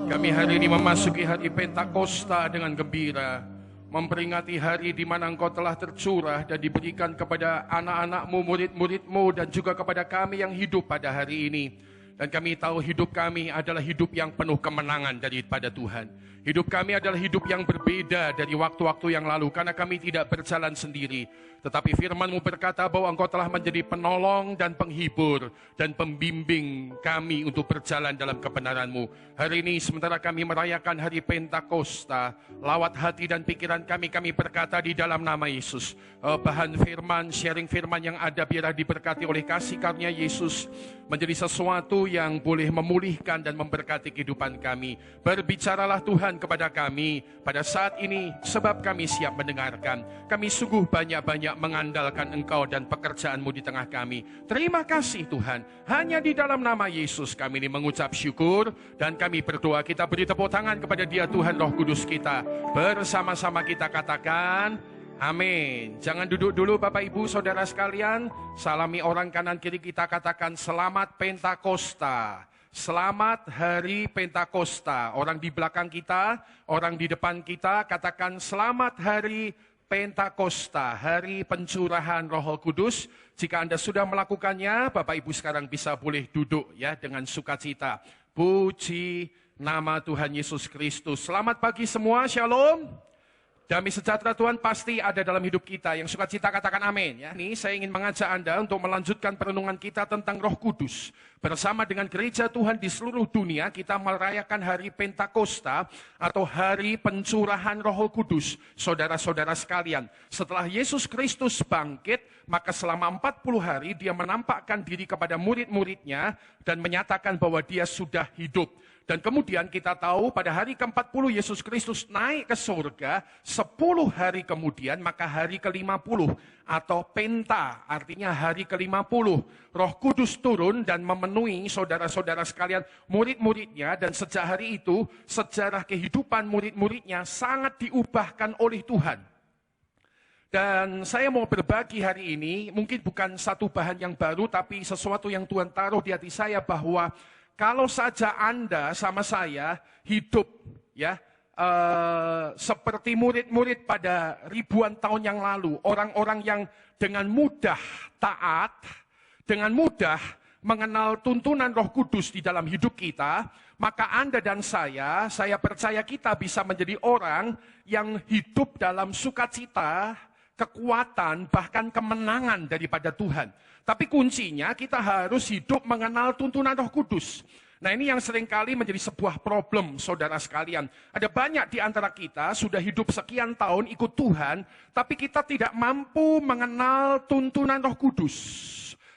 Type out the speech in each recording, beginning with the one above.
Kami hari ini memasuki hari Pentakosta dengan gembira, memperingati hari di mana Engkau telah tercurah dan diberikan kepada anak-anak-Mu, murid-murid-Mu, dan juga kepada kami yang hidup pada hari ini. Dan kami tahu hidup kami adalah hidup yang penuh kemenangan daripada Tuhan. Hidup kami adalah hidup yang berbeda dari waktu-waktu yang lalu, karena kami tidak berjalan sendiri. Tetapi firman-Mu berkata bahwa Engkau telah menjadi penolong dan penghibur dan pembimbing kami untuk berjalan dalam kebenaran-Mu. Hari ini sementara kami merayakan hari Pentakosta, lawat hati dan pikiran kami berkata di dalam nama Yesus. Bahan firman, sharing firman yang ada biarlah diberkati oleh kasih karunia Yesus, menjadi sesuatu yang boleh memulihkan dan memberkati kehidupan kami. Berbicaralah Tuhan kepada kami pada saat ini, sebab kami siap mendengarkan. Kami sungguh banyak-banyak mengandalkan Engkau dan pekerjaan-Mu di tengah kami. Terima kasih Tuhan. Hanya di dalam nama Yesus kami ini mengucap syukur, dan kami berdoa. Kita beri tepuk tangan kepada Dia Tuhan Roh Kudus kita. Bersama-sama kita katakan amin. Jangan duduk dulu Bapak Ibu Saudara sekalian. Salami orang kanan kiri kita, katakan selamat Pentakosta. Selamat hari Pentakosta. Orang di belakang kita, orang di depan kita, katakan selamat hari Pentakosta, hari pencurahan Roh Kudus. Jika Anda sudah melakukannya, Bapak Ibu sekarang bisa boleh duduk ya dengan sukacita. Puji nama Tuhan Yesus Kristus. Selamat pagi semua, shalom. Damai sejahtera Tuhan pasti ada dalam hidup kita. Yang sukacita katakan amin. Ya, nih saya ingin mengajak Anda untuk melanjutkan perenungan kita tentang Roh Kudus. Bersama dengan gereja Tuhan di seluruh dunia, kita merayakan hari Pentakosta atau hari pencurahan Roh Kudus. Saudara-saudara sekalian, setelah Yesus Kristus bangkit, maka selama 40 hari dia menampakkan diri kepada murid-muridnya dan menyatakan bahwa dia sudah hidup. Dan kemudian kita tahu pada hari ke-40 Yesus Kristus naik ke surga, 10 hari kemudian maka hari ke-50 atau Penta, artinya hari ke-50. Roh Kudus turun dan memenuhi saudara-saudara sekalian, murid-muridnya, dan sejak hari itu sejarah kehidupan murid-muridnya sangat diubahkan oleh Tuhan. Dan saya mau berbagi hari ini, mungkin bukan satu bahan yang baru, tapi sesuatu yang Tuhan taruh di hati saya bahwa kalau saja Anda sama saya hidup ya seperti murid-murid pada ribuan tahun yang lalu, orang-orang yang dengan mudah taat, dengan mudah mengenal tuntunan Roh Kudus di dalam hidup kita, maka Anda dan saya percaya kita bisa menjadi orang yang hidup dalam sukacita, kekuatan, bahkan kemenangan daripada Tuhan. Tapi kuncinya kita harus hidup mengenal tuntunan Roh Kudus. Nah, ini yang seringkali menjadi sebuah problem, saudara sekalian. Ada banyak di antara kita sudah hidup sekian tahun ikut Tuhan, tapi kita tidak mampu mengenal tuntunan Roh Kudus.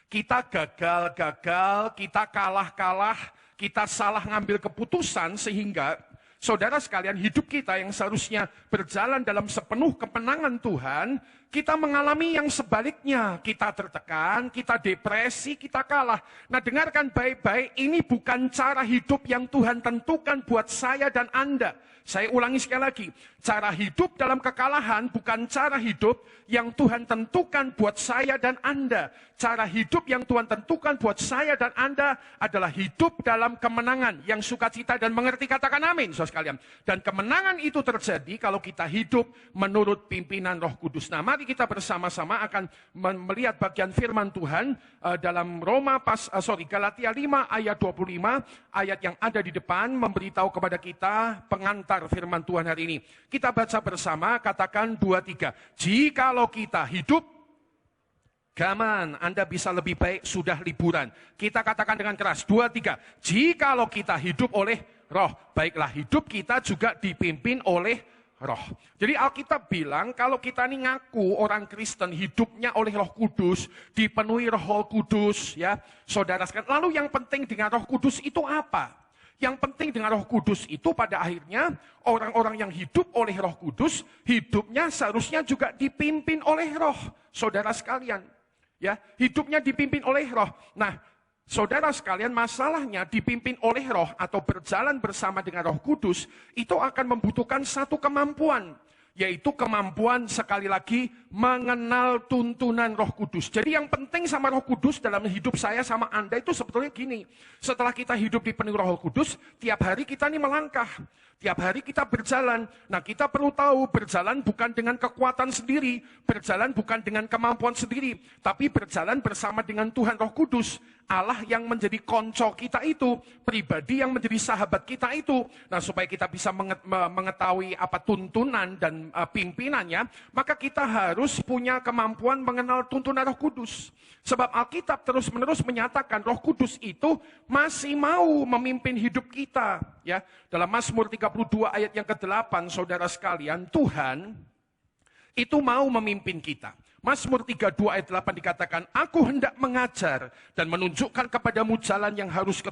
Kita gagal-gagal, kita kalah-kalah, kita salah ngambil keputusan sehingga saudara sekalian, hidup kita yang seharusnya berjalan dalam sepenuh kemenangan Tuhan, kita mengalami yang sebaliknya. Kita tertekan, kita depresi, kita kalah. Nah, dengarkan baik-baik, ini bukan cara hidup yang Tuhan tentukan buat saya dan Anda. Saya ulangi sekali lagi, cara hidup dalam kekalahan bukan cara hidup yang Tuhan tentukan buat saya dan Anda. Cara hidup yang Tuhan tentukan buat saya dan Anda adalah hidup dalam kemenangan, yang sukacita dan mengerti, katakan amin, saudara sekalian. Dan kemenangan itu terjadi kalau kita hidup menurut pimpinan Roh Kudus. Nah, mari kita bersama-sama akan melihat bagian firman Tuhan dalam Galatia 5 ayat 25, ayat yang ada di depan memberitahu kepada kita pengantar firman Tuhan hari ini. Kita baca bersama, katakan 2-3. Jikalau kita hidup, gaman, Anda bisa lebih baik sudah liburan. Kita katakan dengan keras, 2-3. Jikalau kita hidup oleh Roh, baiklah hidup kita juga dipimpin oleh Roh. Jadi Alkitab bilang kalau kita ini ngaku orang Kristen hidupnya oleh Roh Kudus, dipenuhi Roh Kudus, ya saudara sekalian. Lalu yang penting dengan Roh Kudus itu apa? Yang penting dengan Roh Kudus itu pada akhirnya orang-orang yang hidup oleh Roh Kudus, hidupnya seharusnya juga dipimpin oleh Roh, saudara sekalian. Ya, hidupnya dipimpin oleh Roh. Nah, saudara sekalian, masalahnya dipimpin oleh Roh atau berjalan bersama dengan Roh Kudus itu akan membutuhkan satu kemampuan. Yaitu kemampuan sekali lagi mengenal tuntunan Roh Kudus. Jadi yang penting sama Roh Kudus dalam hidup saya sama Anda itu sebetulnya gini. Setelah kita hidup dipenuhi Roh Kudus, tiap hari kita nih melangkah. Tiap hari kita berjalan. Nah, kita perlu tahu berjalan bukan dengan kekuatan sendiri, berjalan bukan dengan kemampuan sendiri, tapi berjalan bersama dengan Tuhan Roh Kudus. Allah yang menjadi konco kita itu, pribadi yang menjadi sahabat kita itu. Nah, supaya kita bisa mengetahui apa tuntunan dan pimpinannya, maka kita harus punya kemampuan mengenal tuntunan Roh Kudus. Sebab Alkitab terus-menerus menyatakan Roh Kudus itu masih mau memimpin hidup kita. Ya, dalam Mazmur 32 ayat yang ke-8, saudara sekalian, Tuhan itu mau memimpin kita. Mazmur 32 ayat 8 dikatakan, aku hendak mengajar dan menunjukkan kepadamu jalan yang harus kau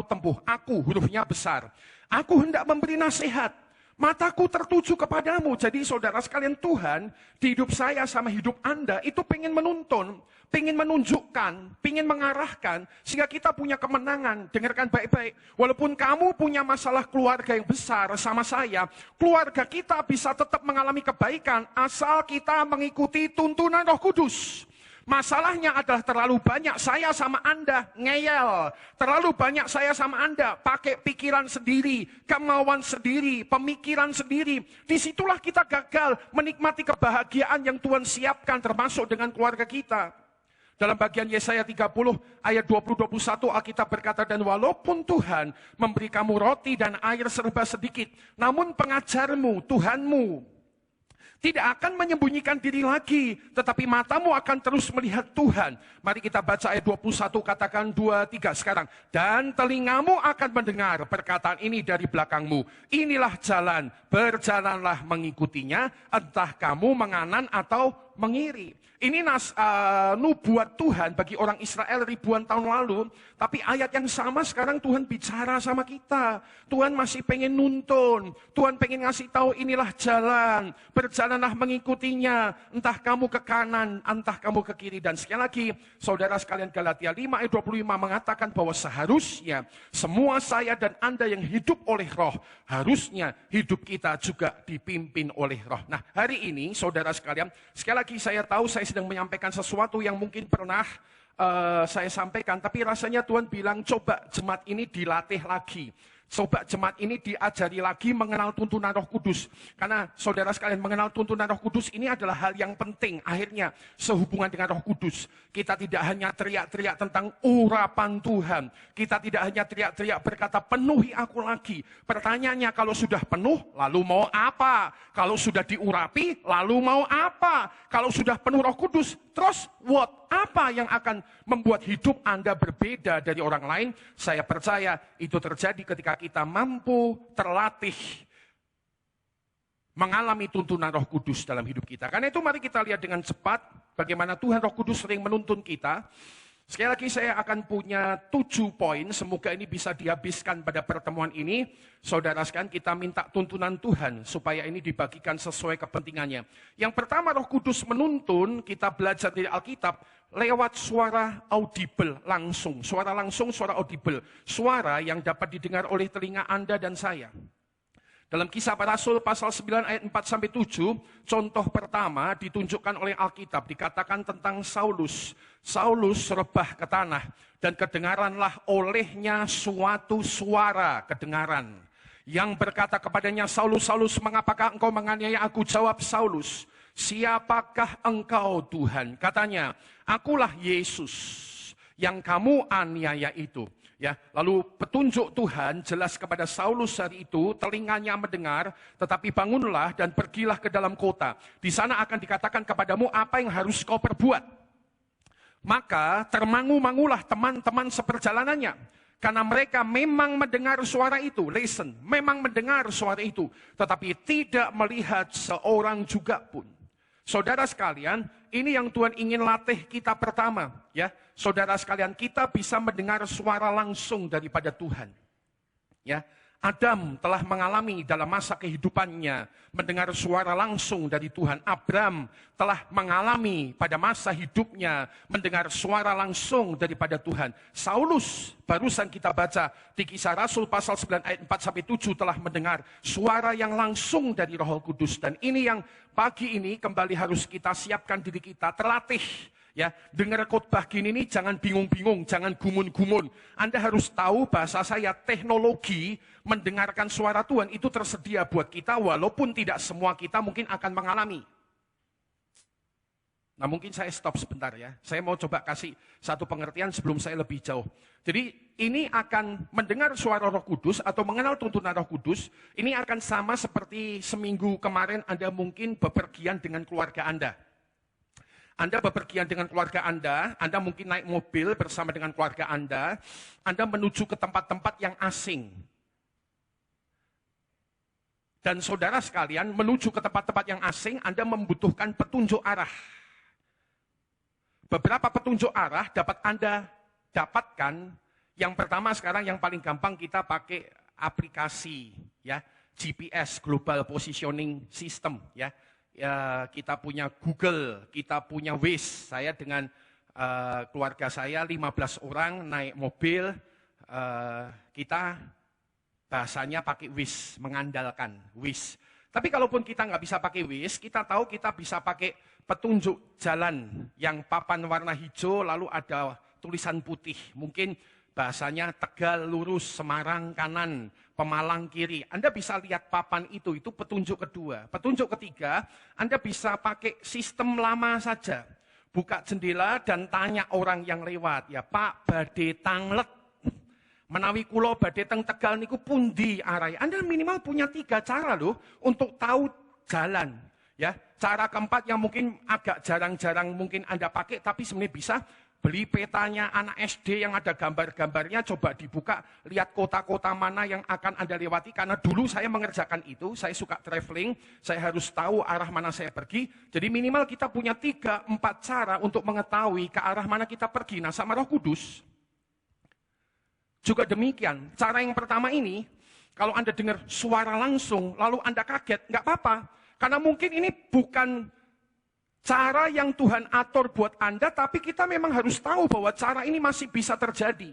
tempuh. Aku, hurufnya besar. Aku hendak memberi nasihat. Mataku tertuju kepadamu. Jadi saudara sekalian, Tuhan di hidup saya sama hidup Anda itu pengen menuntun, pengen menunjukkan, pengen mengarahkan, sehingga kita punya kemenangan. Dengarkan baik-baik. Walaupun kamu punya masalah keluarga yang besar sama saya, keluarga kita bisa tetap mengalami kebaikan asal kita mengikuti tuntunan Roh Kudus. Masalahnya adalah terlalu banyak saya sama Anda ngeyel. Terlalu banyak saya sama Anda pakai pikiran sendiri, kemauan sendiri, pemikiran sendiri. Disitulah kita gagal menikmati kebahagiaan yang Tuhan siapkan termasuk dengan keluarga kita. Dalam bagian Yesaya 30 ayat 20-21 Alkitab berkata, dan walaupun Tuhan memberi kamu roti dan air serba sedikit, namun pengajarmu, Tuhanmu, tidak akan menyembunyikan diri lagi, tetapi matamu akan terus melihat Tuhan. Mari kita baca ayat 21, katakan 2-3 sekarang. Dan telingamu akan mendengar perkataan ini dari belakangmu. Inilah jalan, berjalanlah mengikutinya, entah kamu menganan atau mengiri. Ini nubuat Tuhan bagi orang Israel ribuan tahun lalu. Tapi ayat yang sama sekarang Tuhan bicara sama kita. Tuhan masih pengen nuntun. Tuhan pengen ngasih tahu inilah jalan. Berjalanlah mengikutinya. Entah kamu ke kanan, entah kamu ke kiri. Dan sekali lagi, saudara sekalian, Galatia 5 ayat 25 mengatakan bahwa seharusnya semua saya dan Anda yang hidup oleh Roh, harusnya hidup kita juga dipimpin oleh Roh. Nah, hari ini saudara sekalian, sekali lagi saya tahu saya sedang menyampaikan sesuatu yang mungkin pernah saya sampaikan, tapi rasanya Tuhan bilang coba jemaat ini dilatih lagi. Coba jemaat ini diajari lagi mengenal tuntunan Roh Kudus. Karena saudara sekalian, mengenal tuntunan Roh Kudus ini adalah hal yang penting. Akhirnya sehubungan dengan Roh Kudus. Kita tidak hanya teriak-teriak tentang urapan Tuhan. Kita tidak hanya teriak-teriak berkata penuhi aku lagi. Pertanyaannya, kalau sudah penuh lalu mau apa? Kalau sudah diurapi lalu mau apa? Kalau sudah penuh Roh Kudus, terus what? Apa yang akan membuat hidup Anda berbeda dari orang lain? Saya percaya itu terjadi ketika kita mampu terlatih mengalami tuntunan Roh Kudus dalam hidup kita. Karena itu mari kita lihat dengan cepat bagaimana Tuhan Roh Kudus sering menuntun kita. Sekali lagi saya akan punya 7 poin, semoga ini bisa dihabiskan pada pertemuan ini. Saudara sekalian, kita minta tuntunan Tuhan supaya ini dibagikan sesuai kepentingannya. Yang pertama, Roh Kudus menuntun, kita belajar dari Alkitab lewat suara audible langsung. Suara langsung, suara audible. Suara yang dapat didengar oleh telinga Anda dan saya. Dalam Kisah Para Rasul pasal 9 ayat 4-7, contoh pertama ditunjukkan oleh Alkitab, dikatakan tentang Saulus. Saulus rebah ke tanah dan kedengaranlah olehnya suatu suara kedengaran yang berkata kepadanya, Saulus, Saulus, mengapakah engkau menganiaya aku? Jawab Saulus, siapakah engkau Tuhan? Katanya, akulah Yesus yang kamu aniaya itu. Ya, lalu petunjuk Tuhan jelas kepada Saulus hari itu, telinganya mendengar, tetapi bangunlah dan pergilah ke dalam kota. Di sana akan dikatakan kepadamu apa yang harus kau perbuat. Maka termangu-mangulah teman-teman seperjalanannya. Karena mereka memang mendengar suara itu, listen, memang mendengar suara itu, tetapi tidak melihat seorang juga pun. Saudara sekalian, ini yang Tuhan ingin latih kita pertama, ya. Saudara sekalian, kita bisa mendengar suara langsung daripada Tuhan. Ya. Adam telah mengalami dalam masa kehidupannya mendengar suara langsung dari Tuhan. Abraham telah mengalami pada masa hidupnya mendengar suara langsung daripada Tuhan. Saulus, barusan kita baca di Kisah Rasul pasal 9 ayat 4-7 telah mendengar suara yang langsung dari Roh Kudus. Dan ini yang pagi ini kembali harus kita siapkan diri kita, terlatih. Ya, dengar khotbah gini nih jangan bingung-bingung, jangan gumun-gumun. Anda harus tahu bahasa saya, teknologi mendengarkan suara Tuhan itu tersedia buat kita walaupun tidak semua kita mungkin akan mengalami. Nah, mungkin saya stop sebentar ya. Saya mau coba kasih satu pengertian sebelum saya lebih jauh. Jadi ini akan mendengar suara Roh Kudus atau mengenal tuntunan Roh Kudus, ini akan sama seperti seminggu kemarin Anda mungkin bepergian dengan keluarga Anda. Anda bepergian dengan keluarga Anda mungkin naik mobil bersama dengan keluarga Anda menuju ke tempat-tempat yang asing. Dan saudara sekalian, menuju ke tempat-tempat yang asing, Anda membutuhkan petunjuk arah. Beberapa petunjuk arah dapat Anda dapatkan. Yang pertama sekarang yang paling gampang kita pakai aplikasi, ya, GPS, Global Positioning System, ya. Ya, kita punya Google, kita punya Waze. Saya dengan keluarga saya 15 orang naik mobil, kita bahasanya pakai Waze, mengandalkan Waze. Tapi kalaupun kita nggak bisa pakai Waze, kita tahu kita bisa pakai petunjuk jalan yang papan warna hijau lalu ada tulisan putih. Mungkin bahasanya Tegal lurus, Semarang kanan, Pemalang kiri. Anda bisa lihat papan itu petunjuk kedua. Petunjuk ketiga, Anda bisa pakai sistem lama saja. Buka jendela dan tanya orang yang lewat. Ya Pak, badhe tanglet. Menawi kulo badhe teng Tegal niku pundi arahe. Anda minimal punya 3 cara loh untuk tahu jalan. Ya, cara keempat yang mungkin agak jarang-jarang mungkin Anda pakai, tapi sebenarnya bisa. Beli petanya anak SD yang ada gambar-gambarnya, coba dibuka, lihat kota-kota mana yang akan Anda lewati. Karena dulu saya mengerjakan itu, saya suka traveling, saya harus tahu arah mana saya pergi. Jadi minimal kita punya 3-4 cara untuk mengetahui ke arah mana kita pergi. Nah, sama Roh Kudus juga demikian. Cara yang pertama ini, kalau Anda dengar suara langsung, lalu Anda kaget, nggak apa-apa. Karena mungkin ini bukan cara yang Tuhan atur buat Anda, tapi kita memang harus tahu bahwa cara ini masih bisa terjadi.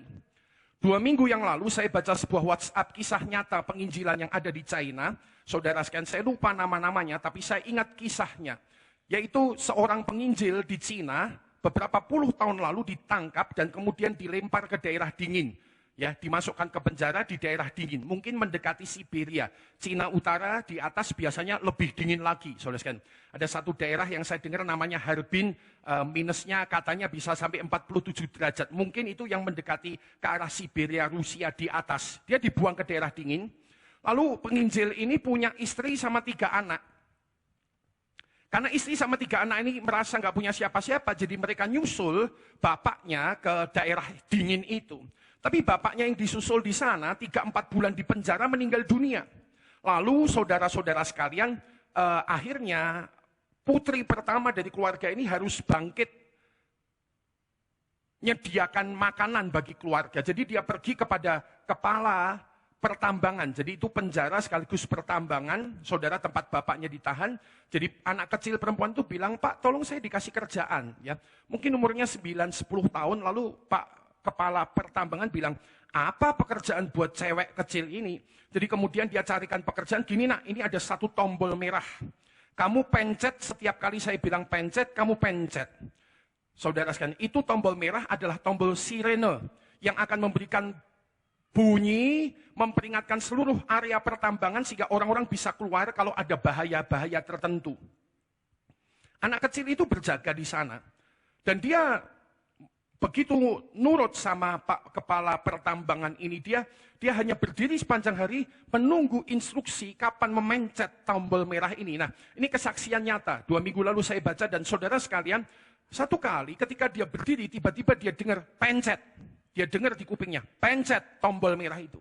2 minggu yang lalu saya baca sebuah WhatsApp kisah nyata penginjilan yang ada di China. Saudara sekalian, saya lupa nama-namanya, tapi saya ingat kisahnya. Yaitu seorang penginjil di China, beberapa puluh tahun lalu ditangkap dan kemudian dilempar ke daerah dingin. Ya, dimasukkan ke penjara di daerah dingin, mungkin mendekati Siberia. Cina Utara di atas biasanya lebih dingin lagi, saudara sekalian. Ada satu daerah yang saya dengar namanya Harbin, minusnya katanya bisa sampai 47 derajat. Mungkin itu yang mendekati ke arah Siberia, Rusia di atas. Dia dibuang ke daerah dingin. Lalu penginjil ini punya istri sama 3 anak. Karena istri sama 3 anak ini merasa nggak punya siapa-siapa, jadi mereka nyusul bapaknya ke daerah dingin itu. Tapi bapaknya yang disusul di sana 3-4 bulan di penjara meninggal dunia. Lalu saudara-saudara sekalian, akhirnya putri pertama dari keluarga ini harus bangkit menyediakan makanan bagi keluarga. Jadi dia pergi kepada kepala pertambangan. Jadi itu penjara sekaligus pertambangan, saudara, tempat bapaknya ditahan. Jadi anak kecil perempuan itu bilang, Pak tolong saya dikasih kerjaan. Ya, mungkin umurnya 9-10 tahun, lalu Pak kepala pertambangan bilang, apa pekerjaan buat cewek kecil ini? Jadi kemudian dia carikan pekerjaan, gini nak, ini ada satu tombol merah. Kamu pencet, setiap kali saya bilang pencet, kamu pencet. Saudara sekalian, itu tombol merah adalah tombol sirene yang akan memberikan bunyi, memperingatkan seluruh area pertambangan sehingga orang-orang bisa keluar kalau ada bahaya-bahaya tertentu. Anak kecil itu berjaga di sana. Dan dia begitu nurut sama Pak Kepala Pertambangan ini, dia hanya berdiri sepanjang hari menunggu instruksi kapan memencet tombol merah ini. Nah, ini kesaksian nyata. 2 minggu lalu saya baca dan saudara sekalian, satu kali ketika dia berdiri, tiba-tiba dia dengar pencet. Dia dengar di kupingnya, pencet tombol merah itu.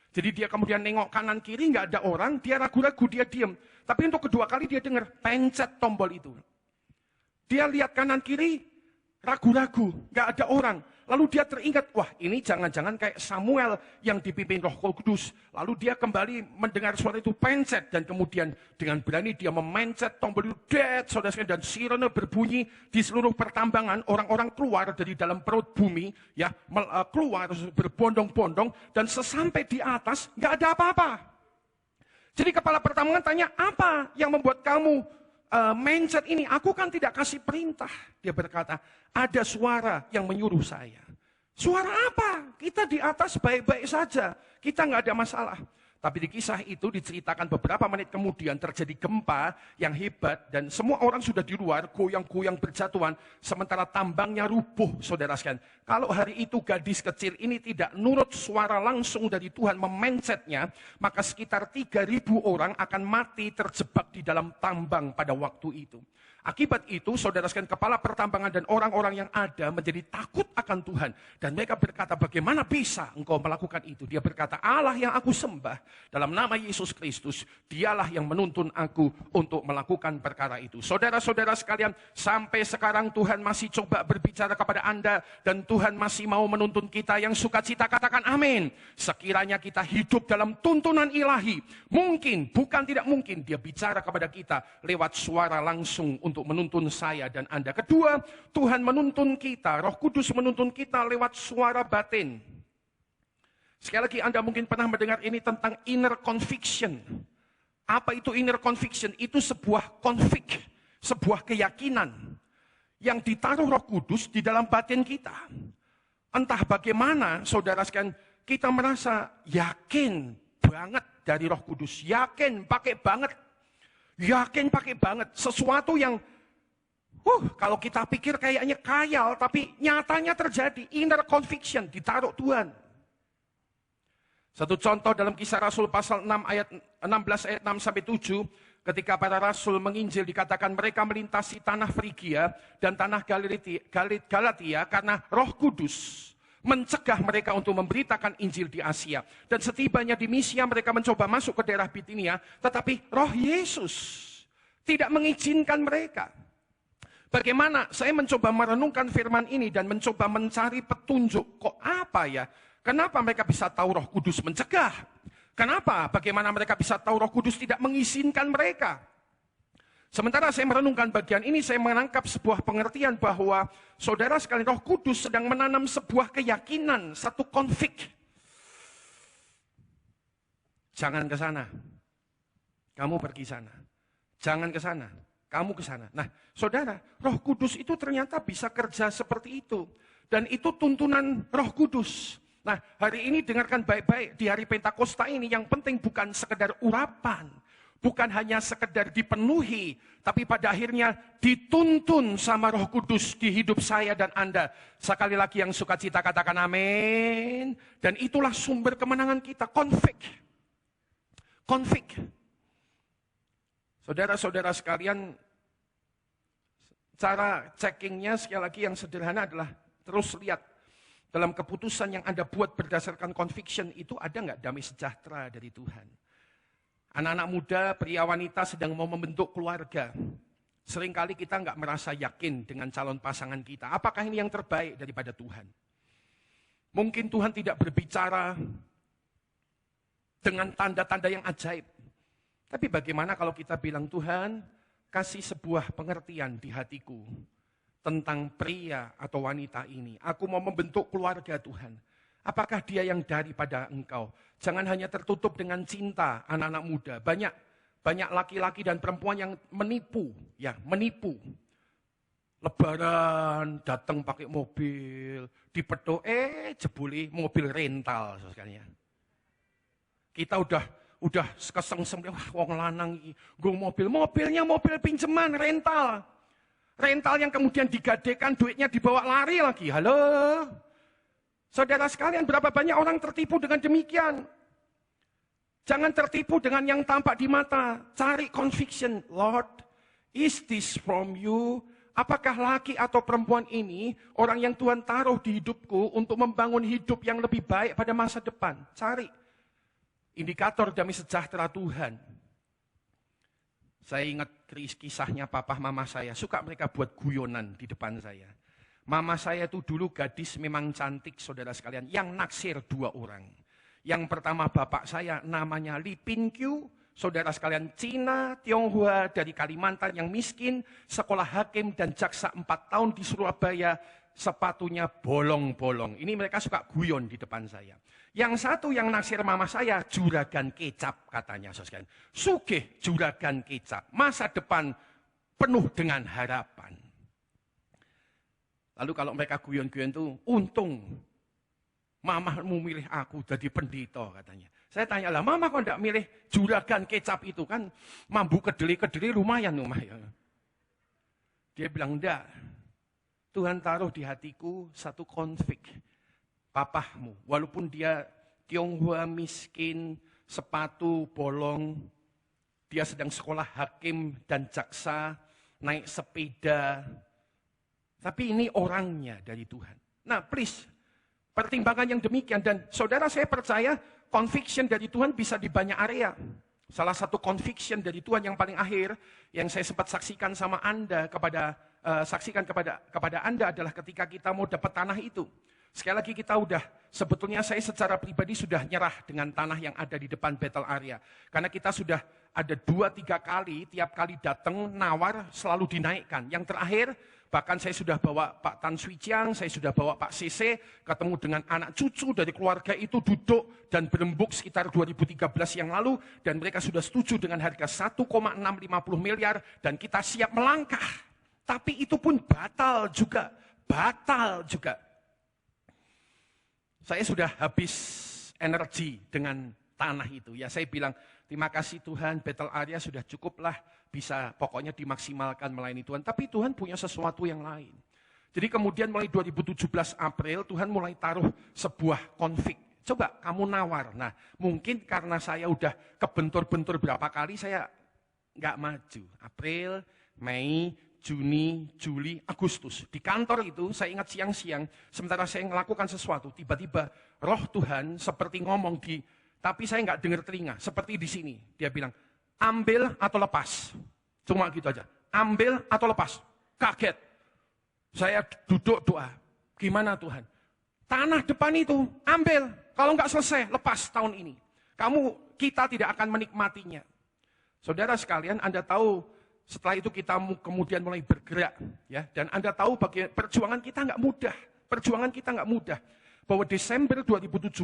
Jadi dia kemudian nengok kanan kiri, nggak ada orang, dia ragu-ragu, dia diam. Tapi untuk kedua kali dia dengar pencet tombol itu. Dia lihat kanan kiri, ragu-ragu, nggak ada orang. Lalu dia teringat, wah ini jangan-jangan kayak Samuel yang dipimpin Roh Kudus. Lalu dia kembali mendengar suara itu pencet, dan kemudian dengan berani dia memencet tombol itu, saudara sekalian, dan sirene berbunyi di seluruh pertambangan. Orang-orang keluar dari dalam perut bumi, ya, keluar berbondong-bondong, dan sesampai di atas nggak ada apa-apa. Jadi kepala pertambangan tanya, apa yang membuat kamu mencet ini? Aku kan tidak kasih perintah. Dia berkata, ada suara yang menyuruh saya. Suara apa? Kita di atas baik-baik saja. Kita nggak ada masalah. Tapi di kisah itu diceritakan beberapa menit kemudian terjadi gempa yang hebat. Dan semua orang sudah di luar, goyang-goyang berjatuhan. Sementara tambangnya rubuh, saudara sekalian. Kalau hari itu gadis kecil ini tidak nurut suara langsung dari Tuhan memencetnya, maka sekitar 3.000 orang akan mati terjebak di dalam tambang pada waktu itu. Akibat itu, saudara sekalian, kepala pertambangan dan orang-orang yang ada menjadi takut akan Tuhan. Dan mereka berkata, bagaimana bisa engkau melakukan itu? Dia berkata, Allah yang aku sembah dalam nama Yesus Kristus, dialah yang menuntun aku untuk melakukan perkara itu. Saudara-saudara sekalian, sampai sekarang Tuhan masih coba berbicara kepada Anda, dan Tuhan masih mau menuntun kita yang sukacita. Katakan amin. Sekiranya kita hidup dalam tuntunan ilahi, mungkin, bukan tidak mungkin, dia bicara kepada kita lewat suara langsung untuk menuntun saya dan Anda. Kedua, Tuhan menuntun kita, Roh Kudus menuntun kita lewat suara batin. Sekali lagi, Anda mungkin pernah mendengar ini tentang inner conviction. Apa itu inner conviction? Itu sebuah konflik, sebuah keyakinan yang ditaruh Roh Kudus di dalam batin kita. Entah bagaimana, saudara sekalian, kita merasa yakin banget dari Roh Kudus, yakin pakai banget. Yakin pakai banget, sesuatu yang kalau kita pikir kayaknya khayal, tapi nyatanya terjadi. Inner conviction, ditaruh Tuhan. Satu contoh dalam Kisah Rasul pasal 6 ayat 16 ayat 6 sampai 7, ketika para rasul menginjil dikatakan mereka melintasi tanah Frigia dan tanah Galatia karena Roh Kudus mencegah mereka untuk memberitakan Injil di Asia. Dan setibanya di Misia mereka mencoba masuk ke daerah Bitinia, tetapi Roh Yesus tidak mengizinkan mereka. Bagaimana? Saya mencoba merenungkan firman ini dan mencoba mencari petunjuk. Kok apa ya? Kenapa mereka bisa tahu Roh Kudus mencegah? Kenapa? Bagaimana mereka bisa tahu Roh Kudus tidak mengizinkan mereka? Sementara saya merenungkan bagian ini, saya menangkap sebuah pengertian bahwa saudara sekalian, Roh Kudus sedang menanam sebuah keyakinan, satu konflik. Jangan ke sana, kamu pergi sana. Jangan ke sana, kamu ke sana. Nah, saudara, Roh Kudus itu ternyata bisa kerja seperti itu. Dan itu tuntunan Roh Kudus. Nah, hari ini dengarkan baik-baik, di hari Pentakosta ini yang penting bukan sekedar urapan. Bukan hanya sekedar dipenuhi, tapi pada akhirnya dituntun sama Roh Kudus di hidup saya dan Anda. Sekali lagi yang sukacita katakan amin. Dan itulah sumber kemenangan kita, konflik. Konflik. Saudara-saudara sekalian, cara checkingnya sekali lagi yang sederhana adalah terus lihat. Dalam keputusan yang Anda buat berdasarkan conviction itu ada nggak damai sejahtera dari Tuhan? Anak-anak muda, pria wanita sedang mau membentuk keluarga. Seringkali kita nggak merasa yakin dengan calon pasangan kita. Apakah ini yang terbaik daripada Tuhan? Mungkin Tuhan tidak berbicara dengan tanda-tanda yang ajaib. Tapi bagaimana kalau kita bilang, Tuhan, kasih sebuah pengertian di hatiku tentang pria atau wanita ini. Aku mau membentuk keluarga, Tuhan. Apakah dia yang daripada Engkau? Jangan hanya tertutup dengan cinta, anak-anak muda. Banyak laki-laki dan perempuan yang menipu, Lebaran datang pakai mobil, dipedok, jebuli mobil rental, sekalian. Kita udah kesengsem, wah wong lanang iki nggo mobilnya mobil pinjaman rental. Rental yang kemudian digadekan, duitnya dibawa lari lagi. Halo. Saudara sekalian, berapa banyak orang tertipu dengan demikian? Jangan tertipu dengan yang tampak di mata. Cari conviction. Lord, is this from you? Apakah laki atau perempuan ini orang yang Tuhan taruh di hidupku untuk membangun hidup yang lebih baik pada masa depan? Cari indikator damai sejahtera Tuhan. Saya ingat kisahnya papa mama saya. Suka mereka buat guyonan di depan saya. Mama saya itu dulu gadis memang cantik, saudara sekalian, yang naksir 2 orang. Yang pertama bapak saya namanya Li Pinkyu, saudara sekalian, Cina, Tionghoa dari Kalimantan yang miskin, sekolah hakim dan jaksa 4 tahun di Surabaya, sepatunya bolong-bolong. Ini mereka suka guyon di depan saya. Yang satu yang naksir mama saya, juragan kecap katanya, saudara sekalian. Sugih juragan kecap, masa depan penuh dengan harapan. Lalu kalau mereka guyon-guyon itu, untung mamamu milih aku jadi pendeta katanya. Saya tanya lah, mama kok enggak milih juragan kecap itu, kan mambu kedeli-kedeli lumayan lumayan. Dia bilang, enggak. Tuhan taruh di hatiku satu konflik. Papahmu, walaupun dia Tionghoa miskin, sepatu bolong, dia sedang sekolah hakim dan jaksa, naik sepeda. Tapi ini orangnya dari Tuhan. Nah, please, pertimbangan yang demikian. Dan saudara, saya percaya conviction dari Tuhan bisa di banyak area. Salah satu conviction dari Tuhan yang paling akhir, yang saya sempat saksikan sama Anda, kepada Anda adalah ketika kita mau dapat tanah itu. Sekali lagi sebetulnya saya secara pribadi sudah nyerah dengan tanah yang ada di depan battle area. Karena kita sudah ada 2-3 kali, tiap kali datang, nawar, selalu dinaikkan. Yang terakhir, bahkan saya sudah bawa Pak Tan Sui Chiang, saya sudah bawa Pak CC, ketemu dengan anak cucu dari keluarga itu duduk dan berembuk sekitar 2013 yang lalu, dan mereka sudah setuju dengan harga 1,650 miliar, dan kita siap melangkah. Tapi itu pun batal juga. Saya sudah habis energi dengan tanah itu. Ya, saya bilang, terima kasih Tuhan, battle area sudah cukuplah, bisa pokoknya dimaksimalkan melayani Tuhan. Tapi Tuhan punya sesuatu yang lain. Jadi kemudian mulai 2017 April, Tuhan mulai taruh sebuah konflik. Coba kamu nawar. Nah, mungkin karena saya udah kebentur-bentur berapa kali, saya nggak maju. April, Mei, Juni, Juli, Agustus. Di kantor itu, saya ingat siang-siang, sementara saya melakukan sesuatu, tiba-tiba roh Tuhan seperti ngomong tapi saya nggak dengar telinga, seperti di sini. Dia bilang, ambil atau lepas. Cuma gitu aja. Ambil atau lepas. Kaget. Saya duduk doa. Gimana Tuhan? Tanah depan itu, ambil. Kalau nggak selesai, lepas tahun ini. Kita tidak akan menikmatinya. Saudara sekalian, Anda tahu, setelah itu kita kemudian mulai bergerak. Ya, dan Anda tahu perjuangan kita nggak mudah. Bahwa Desember 2017,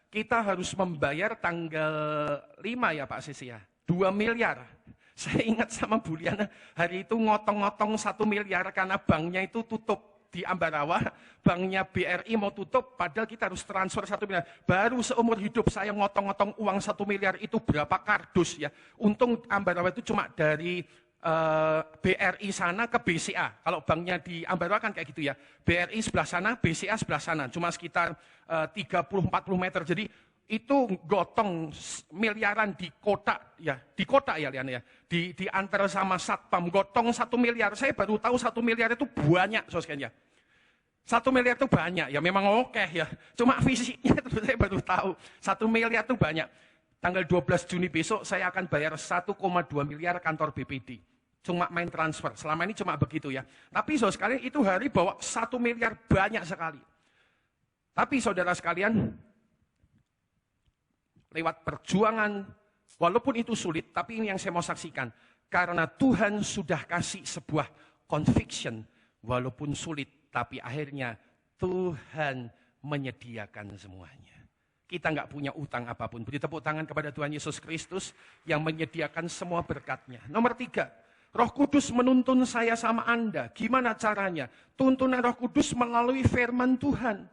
kita harus membayar tanggal 5 ya Pak Sisi ya, 2 miliar. Saya ingat sama Bu Liana, hari itu ngotong-ngotong 1 miliar karena banknya itu tutup di Ambarawa, banknya BRI mau tutup, padahal kita harus transfer 1 miliar. Baru seumur hidup saya ngotong-ngotong uang 1 miliar itu berapa kardus ya. Untung Ambarawa itu cuma dari BRI sana ke BCA. Kalau banknya di Ambarawa kan kayak gitu ya. BRI sebelah sana, BCA sebelah sana. Cuma sekitar 30-40 meter. Jadi itu gotong miliaran di kotak ya. Di kotak ya Liana ya. Diantar sama Satpam. Gotong 1 miliar. Saya baru tahu 1 miliar itu banyak. Saudara. 1 miliar itu banyak. Ya memang oke ya. Cuma fisiknya itu saya baru tahu. 1 miliar itu banyak. Tanggal 12 Juni besok saya akan bayar 1,2 miliar kantor BPD. Cuma main transfer. Selama ini cuma begitu ya. Tapi saudara sekalian, itu hari bawa 1 miliar banyak sekali. Tapi saudara sekalian, lewat perjuangan, walaupun itu sulit, tapi ini yang saya mau saksikan. Karena Tuhan sudah kasih sebuah conviction, walaupun sulit, tapi akhirnya Tuhan menyediakan semuanya. Kita nggak punya utang apapun. Beri tepuk tangan kepada Tuhan Yesus Kristus yang menyediakan semua berkatnya. Nomor 3. Roh Kudus menuntun saya sama Anda. Gimana caranya? Tuntunan Roh Kudus melalui firman Tuhan.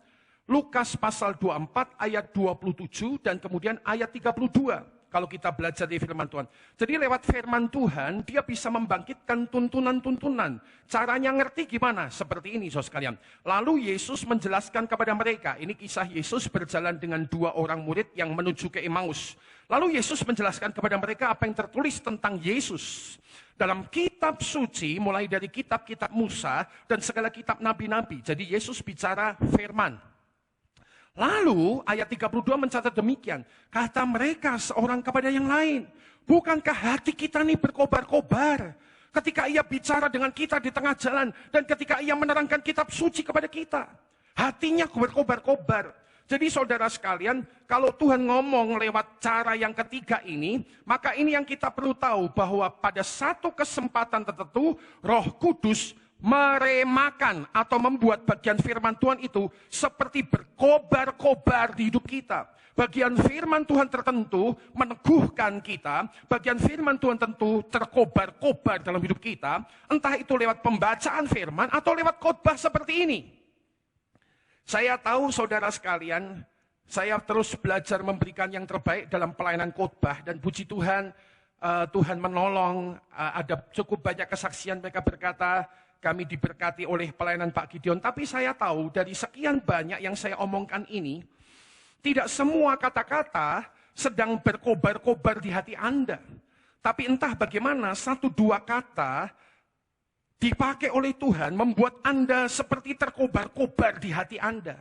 Lukas pasal 24 ayat 27 dan kemudian ayat 32. Kalau kita belajar di firman Tuhan. Jadi lewat firman Tuhan, dia bisa membangkitkan tuntunan-tuntunan. Caranya ngerti gimana? Seperti ini, saudara sekalian. Lalu Yesus menjelaskan kepada mereka. Ini kisah Yesus berjalan dengan 2 orang murid yang menuju ke Emmaus. Lalu Yesus menjelaskan kepada mereka apa yang tertulis tentang Yesus. Dalam kitab suci, mulai dari kitab-kitab Musa dan segala kitab nabi-nabi. Jadi Yesus bicara firman. Lalu ayat 32 mencatat demikian. Kata mereka seorang kepada yang lain. Bukankah hati kita ini berkobar-kobar Ketika ia bicara dengan kita di tengah jalan, dan ketika ia menerangkan kitab suci kepada kita, hatinya berkobar-kobar. Jadi saudara sekalian, kalau Tuhan ngomong lewat cara yang ketiga ini, maka ini yang kita perlu tahu, bahwa pada satu kesempatan tertentu, Roh Kudus meremakan atau membuat bagian firman Tuhan itu seperti berkobar-kobar di hidup kita. Bagian firman Tuhan tertentu meneguhkan kita, bagian firman Tuhan tentu terkobar-kobar dalam hidup kita, entah itu lewat pembacaan firman atau lewat khotbah seperti ini. Saya tahu saudara sekalian, saya terus belajar memberikan yang terbaik dalam pelayanan khotbah, dan puji Tuhan, Tuhan menolong, ada cukup banyak kesaksian mereka berkata, kami diberkati oleh pelayanan Pak Gideon. Tapi saya tahu dari sekian banyak yang saya omongkan ini, tidak semua kata-kata sedang berkobar-kobar di hati Anda. Tapi entah bagaimana satu dua kata dipakai oleh Tuhan membuat Anda seperti terkobar-kobar di hati Anda.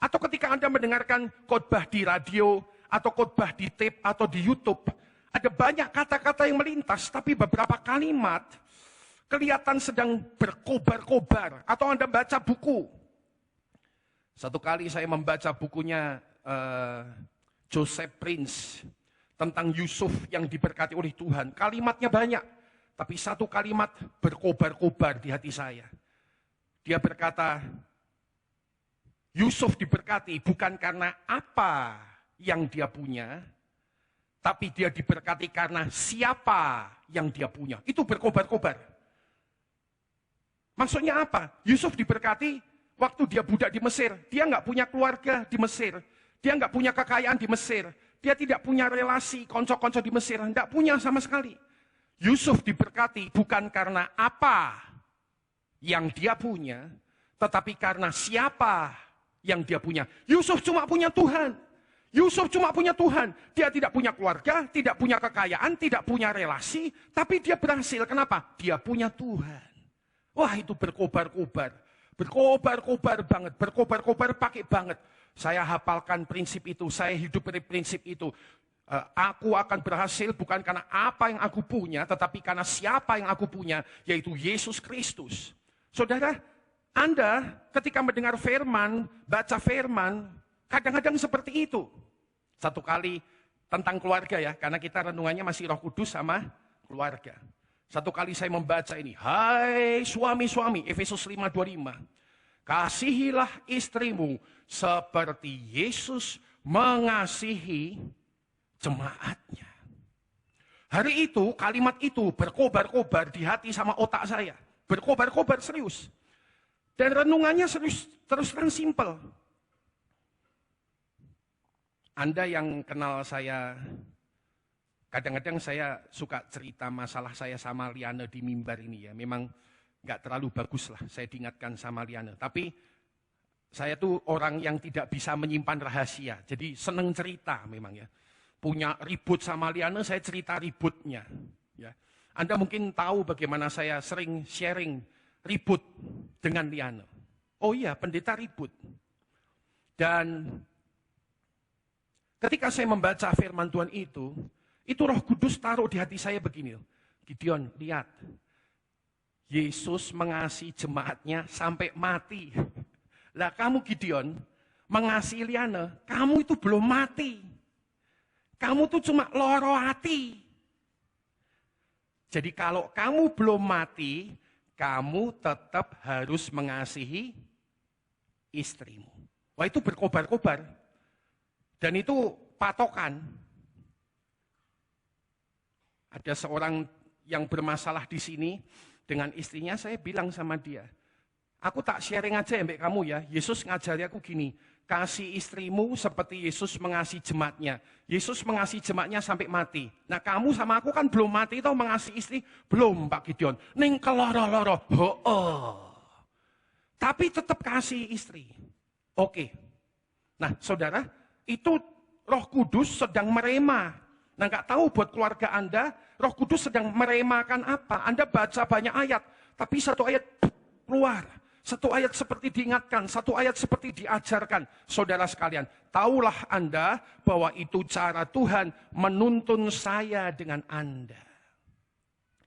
Atau ketika Anda mendengarkan khotbah di radio, atau khotbah di tape, atau di YouTube, ada banyak kata-kata yang melintas, tapi beberapa kalimat kelihatan sedang berkobar-kobar. Atau Anda baca buku. Satu kali saya membaca bukunya Joseph Prince tentang Yusuf yang diberkati oleh Tuhan. Kalimatnya banyak. Tapi satu kalimat berkobar-kobar di hati saya. Dia berkata, Yusuf diberkati bukan karena apa yang dia punya, tapi dia diberkati karena siapa yang dia punya. Itu berkobar-kobar. Maksudnya apa? Yusuf diberkati waktu dia budak di Mesir. Dia nggak punya keluarga di Mesir. Dia nggak punya kekayaan di Mesir. Dia tidak punya relasi, konco-konco di Mesir. Nggak punya sama sekali. Yusuf diberkati bukan karena apa yang dia punya, tetapi karena siapa yang dia punya. Yusuf cuma punya Tuhan. Yusuf cuma punya Tuhan. Dia tidak punya keluarga, tidak punya kekayaan, tidak punya relasi, tapi dia berhasil. Kenapa? Dia punya Tuhan. Wah, itu berkobar-kobar. Berkobar-kobar banget, berkobar-kobar pakai banget. Saya hafalkan prinsip itu, saya hidup dari prinsip itu. Aku akan berhasil bukan karena apa yang aku punya, tetapi karena siapa yang aku punya, yaitu Yesus Kristus. Saudara, Anda ketika mendengar firman, baca firman, kadang-kadang seperti itu. Satu kali tentang keluarga ya, karena kita renungannya masih Roh Kudus sama keluarga. Satu kali saya membaca ini, hai suami-suami, Efesus 5:25. Kasihilah istrimu seperti Yesus mengasihi jemaatnya. Hari itu, kalimat itu berkobar-kobar di hati sama otak saya. Berkobar-kobar serius. Dan renungannya serius, terus terang simpel. Anda yang kenal saya, kadang-kadang saya suka cerita masalah saya sama Liana di mimbar ini ya. Memang nggak terlalu bagus lah saya diingatkan sama Liana. Tapi saya tuh orang yang tidak bisa menyimpan rahasia. Jadi seneng cerita memang ya. Punya ribut sama Liana, saya cerita ributnya. Ya. Anda mungkin tahu bagaimana saya sering sharing ribut dengan Liana. Oh iya, pendeta ribut. Dan ketika saya membaca firman Tuhan itu Roh Kudus taruh di hati saya begini. Gideon, lihat. Yesus mengasihi jemaatnya sampai mati. Lah kamu Gideon, mengasihi Liana, kamu itu belum mati. Kamu tuh cuma loro hati. Jadi kalau kamu belum mati, kamu tetap harus mengasihi istrimu. Wah, itu berkobar-kobar. Dan itu patokan. Ada seorang yang bermasalah di sini dengan istrinya, saya bilang sama dia, aku tak sharing aja ya mbak kamu ya, Yesus ngajari aku gini, kasih istrimu seperti Yesus mengasihi jemaatnya. Yesus mengasihi jemaatnya sampai mati. Nah kamu sama aku kan belum mati, tau mengasihi istri? Belum Pak Gideon. Ning keloro-loro. Tapi tetap kasih istri. Oke. Nah saudara, itu Roh Kudus sedang merema. Nah nggak tahu buat keluarga Anda, Roh Kudus sedang meremakan apa? Anda baca banyak ayat, tapi satu ayat keluar. Satu ayat seperti diingatkan, satu ayat seperti diajarkan. Saudara sekalian, taulah Anda bahwa itu cara Tuhan menuntun saya dengan Anda.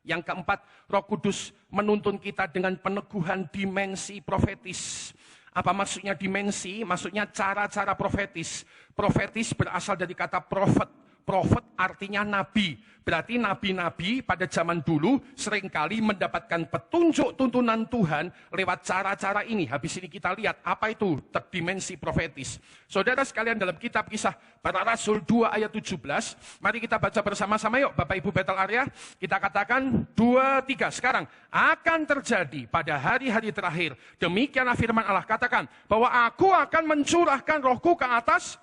Yang keempat, Roh Kudus menuntun kita dengan peneguhan dimensi profetis. Apa maksudnya dimensi? Maksudnya cara-cara profetis. Profetis berasal dari kata prophet. Prophet artinya nabi. Berarti nabi-nabi pada zaman dulu seringkali mendapatkan petunjuk tuntunan Tuhan lewat cara-cara ini. Habis ini kita lihat apa itu dimensi profetis. Saudara sekalian, dalam kitab Kisah Para Rasul 2 ayat 17. Mari kita baca bersama-sama yuk Bapak Ibu Betel Area. Kita katakan 2, 3. Sekarang akan terjadi pada hari-hari terakhir. Demikianlah firman Allah, katakan bahwa aku akan mencurahkan rohku ke atas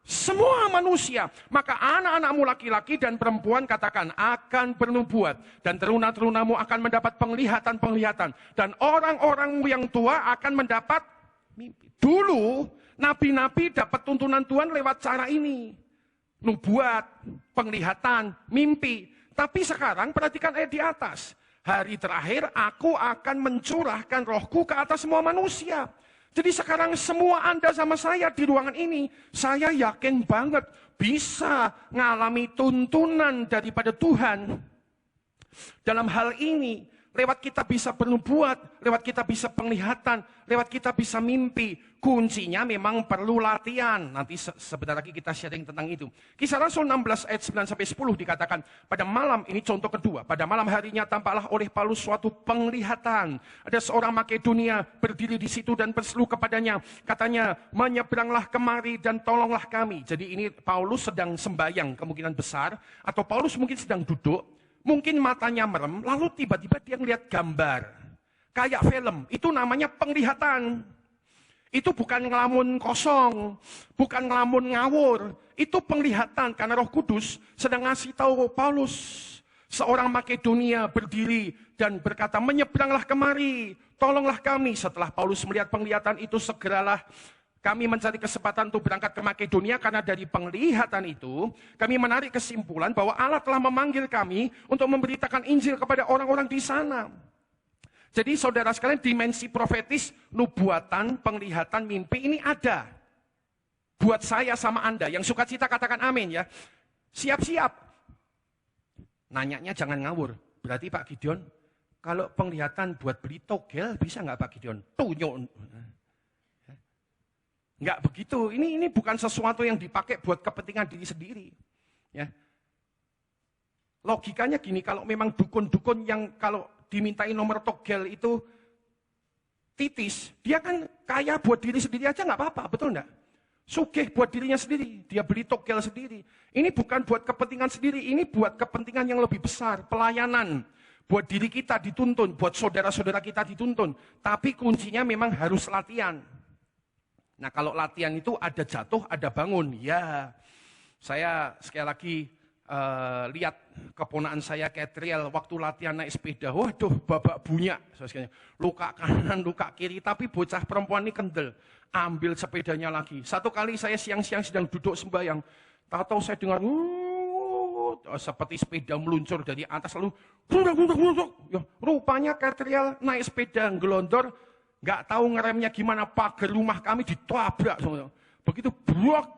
semua manusia. Maka anak-anakmu laki-laki dan perempuan katakan akan bernubuat. Dan teruna-terunamu akan mendapat penglihatan-penglihatan. Dan orang-orangmu yang tua akan mendapat mimpi. Dulu nabi-nabi dapat tuntunan Tuhan lewat cara ini. Nubuat, penglihatan, mimpi. Tapi sekarang perhatikan ayat di atas. Hari terakhir aku akan mencurahkan rohku ke atas semua manusia. Jadi sekarang semua Anda sama saya di ruangan ini, saya yakin banget bisa mengalami tuntunan daripada Tuhan. Dalam hal ini, lewat kita bisa bernubuat, lewat kita bisa penglihatan, lewat kita bisa mimpi. Kuncinya memang perlu latihan. Nanti sebentar lagi kita sharing tentang itu. Kisah Rasul 16 ayat 9-10 dikatakan, pada malam, ini contoh kedua, pada malam harinya tampaklah oleh Paulus suatu penglihatan. Ada seorang Makedonia berdiri di situ dan berseru kepadanya. Katanya, menyeberanglah kemari dan tolonglah kami. Jadi ini Paulus sedang sembahyang kemungkinan besar, atau Paulus mungkin sedang duduk, mungkin matanya merem, lalu tiba-tiba dia melihat gambar. Kayak film, itu namanya penglihatan. Itu bukan ngelamun kosong, bukan ngelamun ngawur. Itu penglihatan karena Roh Kudus sedang ngasih tahu Paulus. Seorang Makedonia berdiri dan berkata, menyeberanglah kemari, tolonglah kami. Setelah Paulus melihat penglihatan itu, segeralah kami mencari kesempatan untuk berangkat ke Makedonia, karena dari penglihatan itu kami menarik kesimpulan bahwa Allah telah memanggil kami untuk memberitakan Injil kepada orang-orang di sana. Jadi saudara sekalian, dimensi profetis, nubuatan, penglihatan, mimpi ini ada. Buat saya sama Anda, yang suka cita katakan amin ya. Siap-siap. Nanyanya jangan ngawur. Berarti Pak Gideon, kalau penglihatan buat beli togel bisa nggak Pak Gideon? Tunjuk. Enggak begitu. Ini bukan sesuatu yang dipakai buat kepentingan diri sendiri. Ya. Logikanya gini, kalau memang dukun-dukun yang kalau dimintai nomor togel itu titis, dia kan kaya buat diri sendiri aja nggak apa-apa, betul nggak? Sugih buat dirinya sendiri, dia beli togel sendiri. Ini bukan buat kepentingan sendiri, ini buat kepentingan yang lebih besar, pelayanan. Buat diri kita dituntun, buat saudara-saudara kita dituntun. Tapi kuncinya memang harus latihan. Nah kalau latihan itu ada jatuh, ada bangun. Ya, saya sekali lagi lihat keponakan saya Catriel waktu latihan naik sepeda. Waduh, babak bunyak. Luka kanan, luka kiri. Tapi bocah perempuan ini kendel. Ambil sepedanya lagi. Satu kali saya siang-siang sedang duduk sembahyang. Tahu-tahu saya dengar, seperti sepeda meluncur dari atas. Lalu, ya, rupanya Catriel naik sepeda gelondor. Nggak tahu ngeremnya gimana, pagar rumah kami ditabrak. Begitu brok,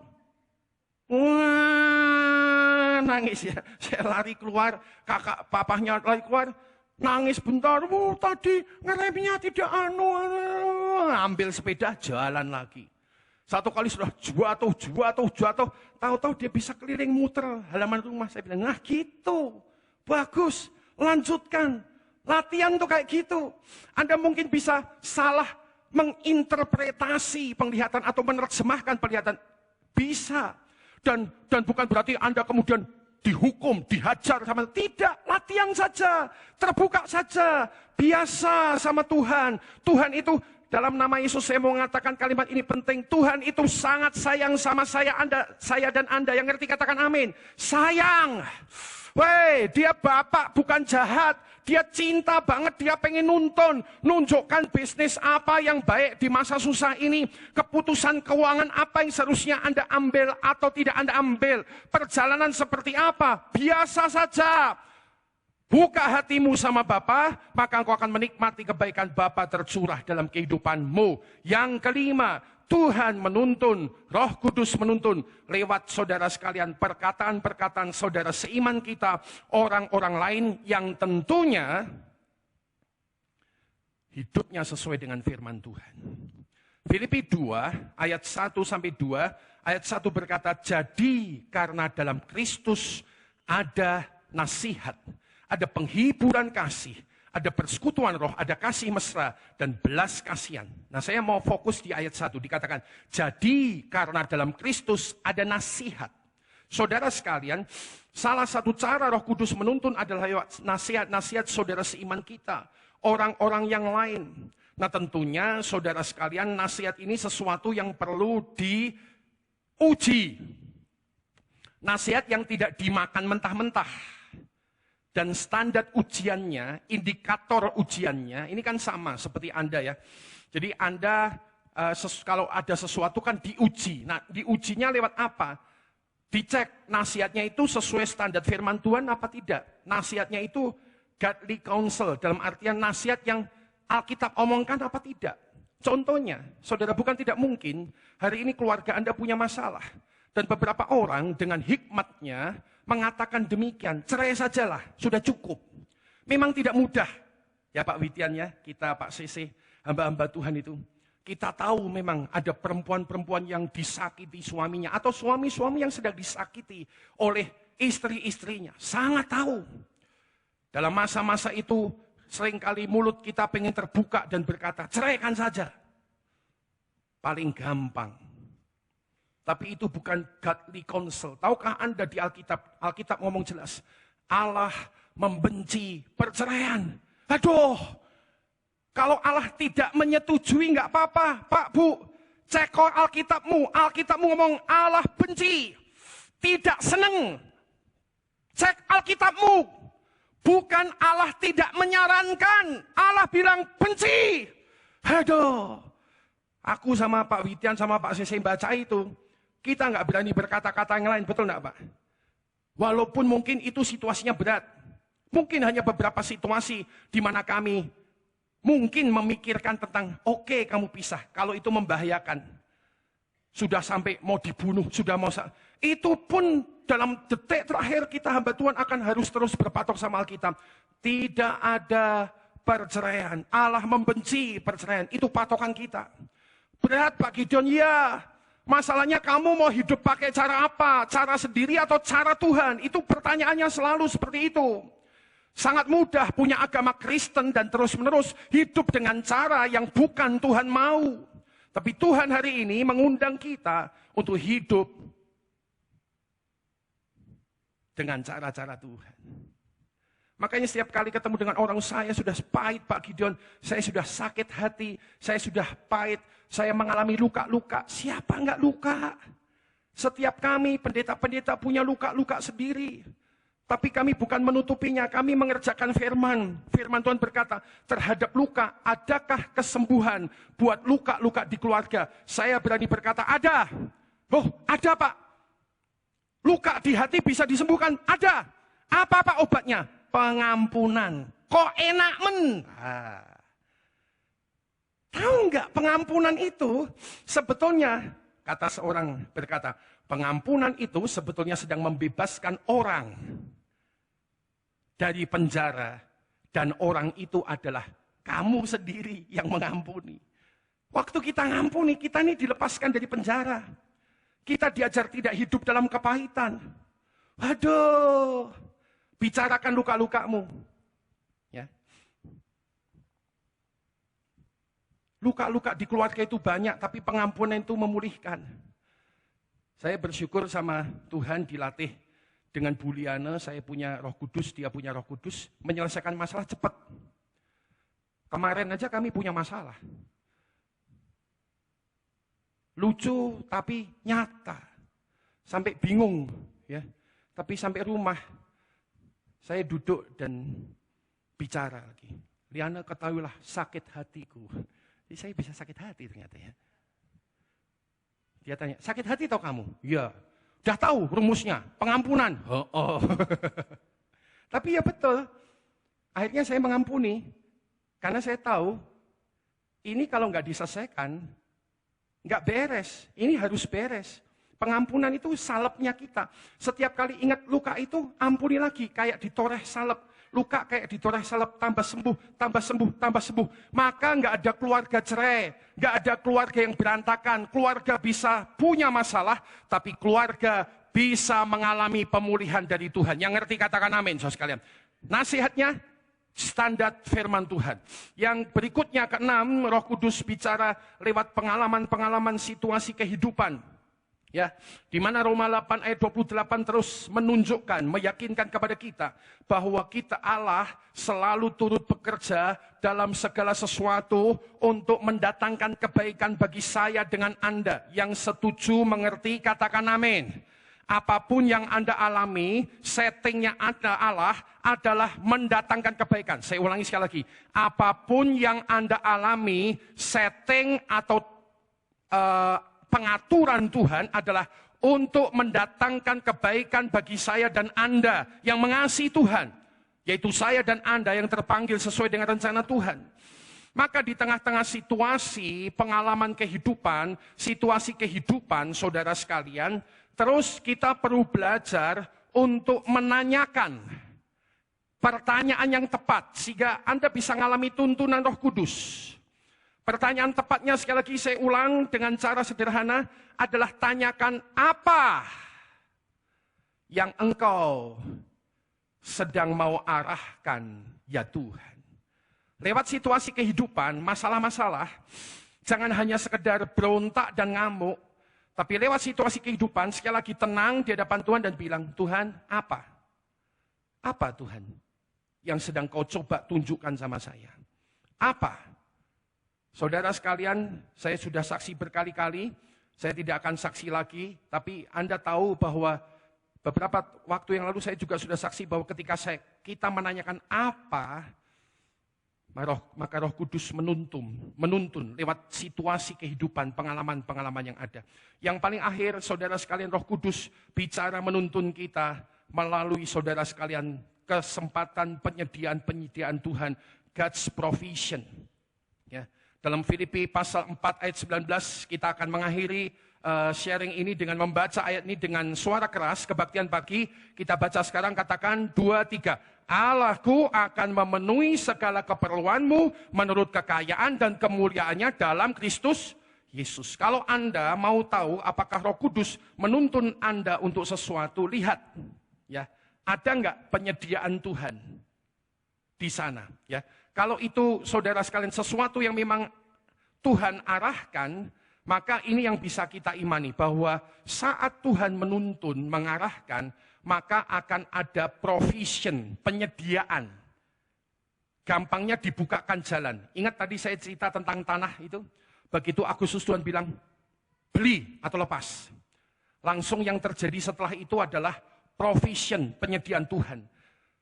wah, nangis ya. Saya lari keluar, kakak papahnya lari keluar, nangis bentar. Tadi ngeremnya tidak ambil sepeda, jalan lagi. Satu kali sudah jatuh. Tahu-tahu dia bisa keliling muter halaman rumah. Saya bilang, nah gitu, bagus, lanjutkan. Latihan tuh kayak gitu. Anda mungkin bisa salah menginterpretasi penglihatan atau menerjemahkan penglihatan. Bisa. Dan bukan berarti Anda kemudian dihukum, dihajar sama. Tidak, latihan saja. Terbuka saja. Biasa sama Tuhan. Tuhan itu, dalam nama Yesus saya mau mengatakan kalimat ini penting. Tuhan itu sangat sayang sama saya dan Anda. Yang ngerti katakan amin. Sayang. Weh, dia bapak bukan jahat. Dia cinta banget, dia pengen nunjukkan bisnis apa yang baik di masa susah ini. Keputusan keuangan apa yang seharusnya Anda ambil atau tidak Anda ambil. Perjalanan seperti apa, biasa saja. Buka hatimu sama Bapa, maka engkau akan menikmati kebaikan Bapa tercurah dalam kehidupanmu. Yang kelima, Tuhan menuntun, Roh Kudus menuntun lewat saudara sekalian, perkataan-perkataan saudara seiman kita, orang-orang lain yang tentunya hidupnya sesuai dengan firman Tuhan. Filipi 2 ayat 1 sampai 2, ayat 1 berkata, jadi karena dalam Kristus ada nasihat, ada penghiburan kasih, ada persekutuan roh, ada kasih mesra, dan belas kasihan. Nah, saya mau fokus di ayat 1, dikatakan, jadi karena dalam Kristus ada nasihat. Saudara sekalian, salah satu cara Roh Kudus menuntun adalah lewat nasihat-nasihat saudara seiman kita, orang-orang yang lain. Nah, tentunya saudara sekalian, nasihat ini sesuatu yang perlu diuji. Nasihat yang tidak dimakan mentah-mentah. Dan standar ujiannya, indikator ujiannya, ini kan sama seperti Anda ya. Jadi Anda kalau ada sesuatu kan diuji. Nah, diujinya lewat apa? Dicek nasihatnya itu sesuai standar firman Tuhan apa tidak. Nasihatnya itu godly counsel, dalam artian nasihat yang Alkitab omongkan apa tidak. Contohnya, saudara, bukan tidak mungkin hari ini keluarga Anda punya masalah. Dan beberapa orang dengan hikmatnya mengatakan demikian, cerai sajalah, sudah cukup. Memang tidak mudah. Ya Pak Witian ya, kita Pak CC, hamba-hamba Tuhan itu. Kita tahu memang ada perempuan-perempuan yang disakiti suaminya. Atau suami-suami yang sedang disakiti oleh istri-istrinya. Sangat tahu. Dalam masa-masa itu, seringkali mulut kita pengen terbuka dan berkata, ceraikan saja. Paling gampang. Tapi itu bukan godly counsel. Tahukah Anda di Alkitab? Alkitab ngomong jelas. Allah membenci perceraian. Aduh. Kalau Allah tidak menyetujui nggak apa-apa. Pak, Bu. Cek Alkitabmu. Alkitabmu ngomong Allah benci. Tidak seneng. Cek Alkitabmu. Bukan Allah tidak menyarankan. Allah bilang benci. Aduh. Aku sama Pak Witian sama Pak Sese baca itu. Kita nggak berani berkata-kata yang lain, betul nggak Pak? Walaupun mungkin itu situasinya berat. Mungkin hanya beberapa situasi di mana kami mungkin memikirkan tentang, oke, kamu pisah, kalau itu membahayakan. Sudah sampai mau dibunuh, sudah mau... Itu pun dalam detik terakhir kita hamba Tuhan akan harus terus berpatok sama Alkitab. Tidak ada perceraian. Allah membenci perceraian. Itu patokan kita. Berat Pak Gideon, ya. Masalahnya kamu mau hidup pakai cara apa? Cara sendiri atau cara Tuhan? Itu pertanyaannya selalu seperti itu. Sangat mudah punya agama Kristen dan terus-menerus hidup dengan cara yang bukan Tuhan mau. Tapi Tuhan hari ini mengundang kita untuk hidup dengan cara-cara Tuhan. Makanya setiap kali ketemu dengan orang, saya sudah pahit Pak Gideon, saya sudah sakit hati, saya sudah pahit, saya mengalami luka-luka. Siapa enggak luka? Setiap kami pendeta-pendeta punya luka-luka sendiri. Tapi kami bukan menutupinya, kami mengerjakan firman. Firman Tuhan berkata, terhadap luka, adakah kesembuhan buat luka-luka di keluarga? Saya berani berkata, ada. Oh, ada Pak. Luka di hati bisa disembuhkan? Ada. Apa Pak obatnya? Pengampunan. Kok enak men? Tahu nggak pengampunan itu sebetulnya, kata seorang berkata, pengampunan itu sebetulnya sedang membebaskan orang dari penjara. Dan orang itu adalah kamu sendiri yang mengampuni. Waktu kita ngampuni, kita ini dilepaskan dari penjara. Kita diajar tidak hidup dalam kepahitan. Waduh, bicarakan luka-lukamu. Ya. Luka-luka di keluarga itu banyak, tapi pengampunan itu memulihkan. Saya bersyukur sama Tuhan dilatih dengan Buliana, saya punya Roh Kudus, dia punya Roh Kudus, menyelesaikan masalah cepat. Kemarin aja kami punya masalah. Lucu tapi nyata. Sampai bingung, ya. Tapi sampai rumah saya duduk dan bicara lagi. Liana, ketahuilah sakit hatiku. Jadi saya bisa sakit hati ternyata ya. Dia tanya, sakit hati tau kamu? Iya. Udah tahu rumusnya, pengampunan. Oh. Tapi ya betul. Akhirnya saya mengampuni. Karena saya tahu, ini kalau nggak diselesaikan, Nggak beres, ini harus beres. Pengampunan itu salebnya kita. Setiap kali ingat luka itu, ampuni lagi. Kayak ditoreh salep. Luka kayak ditoreh salep, tambah sembuh, tambah sembuh, tambah sembuh. Maka nggak ada keluarga cerai, nggak ada keluarga yang berantakan. Keluarga bisa punya masalah, tapi keluarga bisa mengalami pemulihan dari Tuhan. Yang ngerti katakan amin, saudara sekalian. Nasihatnya, standar firman Tuhan. Yang berikutnya keenam, Roh Kudus bicara lewat pengalaman-pengalaman situasi kehidupan. Ya, di mana Roma 8 ayat 28 terus menunjukkan, meyakinkan kepada kita bahwa kita Allah selalu turut bekerja dalam segala sesuatu untuk mendatangkan kebaikan bagi saya dengan Anda. Yang setuju mengerti katakan amin. Apapun yang Anda alami, settingnya Anda Allah adalah mendatangkan kebaikan. Saya ulangi sekali lagi. Apapun yang Anda alami, setting atau pengaturan Tuhan adalah untuk mendatangkan kebaikan bagi saya dan Anda yang mengasihi Tuhan. Yaitu saya dan Anda yang terpanggil sesuai dengan rencana Tuhan. Maka di tengah-tengah situasi, pengalaman kehidupan, situasi kehidupan saudara sekalian, terus kita perlu belajar untuk menanyakan pertanyaan yang tepat. Sehingga Anda bisa mengalami tuntunan Roh Kudus. Pertanyaan tepatnya sekali lagi saya ulang dengan cara sederhana adalah tanyakan apa yang engkau sedang mau arahkan ya Tuhan. Lewat situasi kehidupan, masalah-masalah, jangan hanya sekedar berontak dan ngamuk, tapi lewat situasi kehidupan sekali lagi tenang di hadapan Tuhan dan bilang, Tuhan apa? Apa Tuhan yang sedang kau coba tunjukkan sama saya? Apa? Saudara sekalian, saya sudah saksi berkali-kali, saya tidak akan saksi lagi, tapi Anda tahu bahwa beberapa waktu yang lalu saya juga sudah saksi bahwa ketika kita menanyakan apa, maka Roh Kudus menuntun lewat situasi kehidupan, pengalaman-pengalaman yang ada. Yang paling akhir, saudara sekalian, Roh Kudus bicara menuntun kita melalui saudara sekalian kesempatan penyediaan Tuhan, God's provision. Ya. Dalam Filipi pasal 4 ayat 19 kita akan mengakhiri sharing ini dengan membaca ayat ini dengan suara keras, kebaktian pagi. Kita baca sekarang, katakan 2, 3. Allahku akan memenuhi segala keperluanmu menurut kekayaan dan kemuliaannya dalam Kristus Yesus. Kalau Anda mau tahu apakah Roh Kudus menuntun Anda untuk sesuatu, lihat. Ya, ada enggak penyediaan Tuhan di sana? Ya. Kalau itu saudara sekalian sesuatu yang memang Tuhan arahkan, maka ini yang bisa kita imani bahwa saat Tuhan menuntun, mengarahkan, maka akan ada provision, penyediaan. Gampangnya dibukakan jalan. Ingat tadi saya cerita tentang tanah itu, begitu Agustus Tuhan bilang, beli atau lepas. Langsung yang terjadi setelah itu adalah provision, penyediaan Tuhan.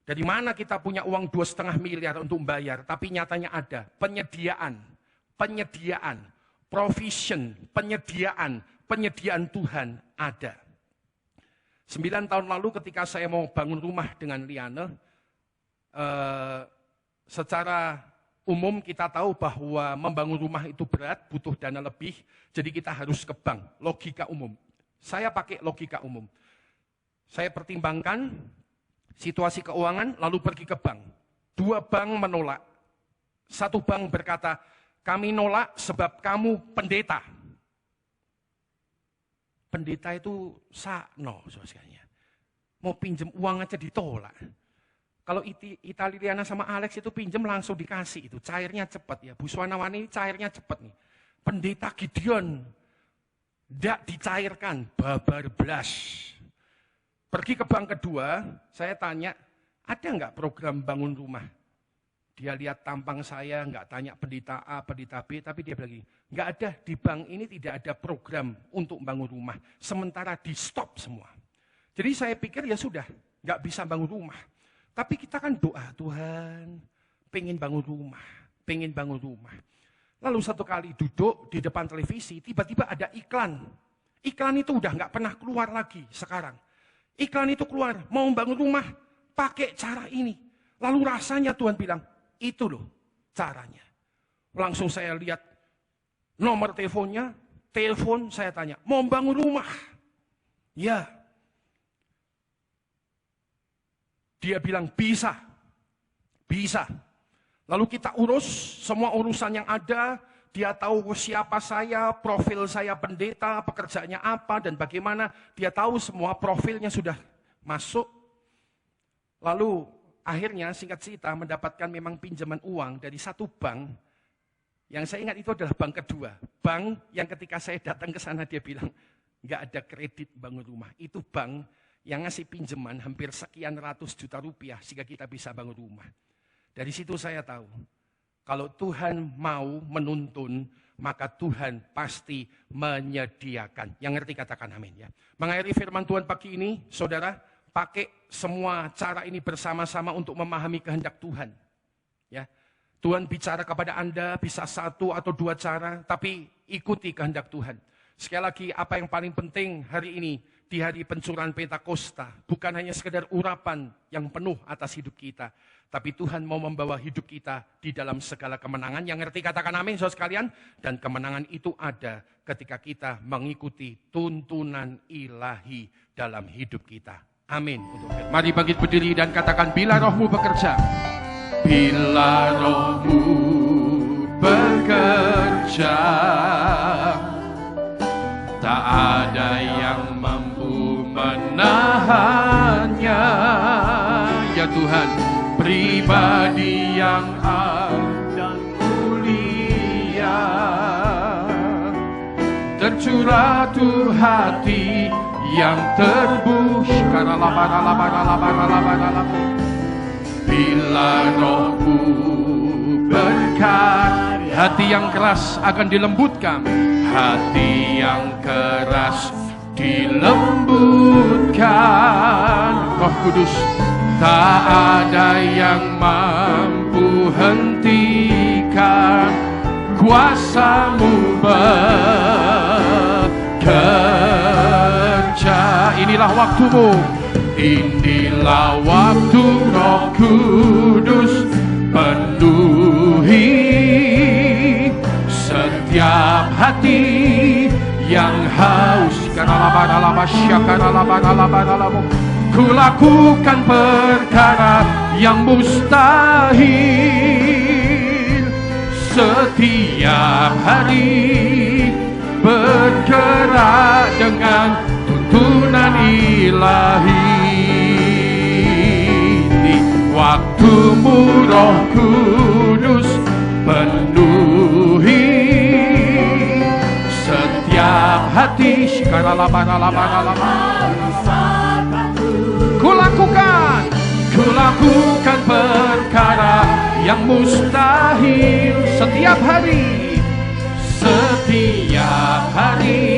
Dari mana kita punya uang 2,5 miliar untuk membayar, tapi nyatanya ada penyediaan, provision, penyediaan Tuhan ada. 9 tahun lalu ketika saya mau bangun rumah dengan Liane, secara umum kita tahu bahwa membangun rumah itu berat, butuh dana lebih, jadi kita harus ke bank, logika umum. Saya pakai logika umum. Saya pertimbangkan situasi keuangan, lalu pergi ke bank. 2 bank menolak. 1 bank berkata, kami nolak sebab kamu pendeta. Pendeta itu sakno, saudara. Mau pinjem uang aja ditolak. Kalau Italiana sama Alex itu pinjem langsung dikasih, itu cairnya cepat ya. Bu Swanawani cairnya cepat nih. Pendeta Gideon, tidak dicairkan, babar blas. Pergi ke bank kedua, saya tanya, ada nggak program bangun rumah? Dia lihat tampang saya, nggak tanya pendeta A, pendeta B, tapi dia bilang, nggak ada, di bank ini tidak ada program untuk bangun rumah. Sementara di stop semua. Jadi saya pikir ya sudah, nggak bisa bangun rumah. Tapi kita kan doa, Tuhan, pengen bangun rumah. Lalu satu kali duduk di depan televisi, tiba-tiba ada iklan. Iklan itu udah nggak pernah keluar lagi sekarang. Iklan itu keluar, mau bangun rumah, pakai cara ini. Lalu rasanya Tuhan bilang, itu loh caranya. Langsung saya lihat nomor teleponnya, telepon, saya tanya, mau bangun rumah? Ya. Dia bilang bisa. Bisa. Lalu kita urus semua urusan yang ada. Dia tahu siapa saya, profil saya pendeta, pekerjaannya apa dan bagaimana. Dia tahu semua profilnya sudah masuk. Lalu akhirnya singkat cerita mendapatkan memang pinjaman uang dari satu bank. Yang saya ingat itu adalah bank kedua. Bank yang ketika saya datang ke sana dia bilang, nggak ada kredit bangun rumah. Itu bank yang ngasih pinjaman hampir sekian ratus juta rupiah sehingga kita bisa bangun rumah. Dari situ saya tahu, kalau Tuhan mau menuntun, maka Tuhan pasti menyediakan. Yang ngerti katakan amin ya. Mengakhiri firman Tuhan pagi ini, saudara, pakai semua cara ini bersama-sama untuk memahami kehendak Tuhan. Ya. Tuhan bicara kepada Anda bisa satu atau dua cara, tapi ikuti kehendak Tuhan. Sekali lagi, apa yang paling penting hari ini, di hari pencurahan Pentakosta, bukan hanya sekedar urapan yang penuh atas hidup kita, tapi Tuhan mau membawa hidup kita di dalam segala kemenangan. Yang ngerti katakan amin, saudara sekalian. Dan kemenangan itu ada ketika kita mengikuti tuntunan ilahi dalam hidup kita. Amin. Mari bangkit berdiri dan katakan, bila rohmu bekerja. Bila rohmu bekerja, tak ada yang mampu menahannya. Ya Tuhan, pribadi yang dan mulia, tercurah tuh hati yang terbuka. Bila rohmu berkarya, hati yang keras akan dilembutkan. Hati yang keras dilembutkan. Roh Kudus, tak ada yang mampu hentikan kuasa-Mu bekerja. Inilah waktu-Mu. Inilah waktu Roh Kudus penuhi setiap hati yang haus. Ku lakukan perkara yang mustahil setiap hari, bergerak dengan tuntunan ilahi. Waktu-Mu Roh Kudus penuhi setiap hati. Ku lakukan perkara yang mustahil setiap hari, setiap hari,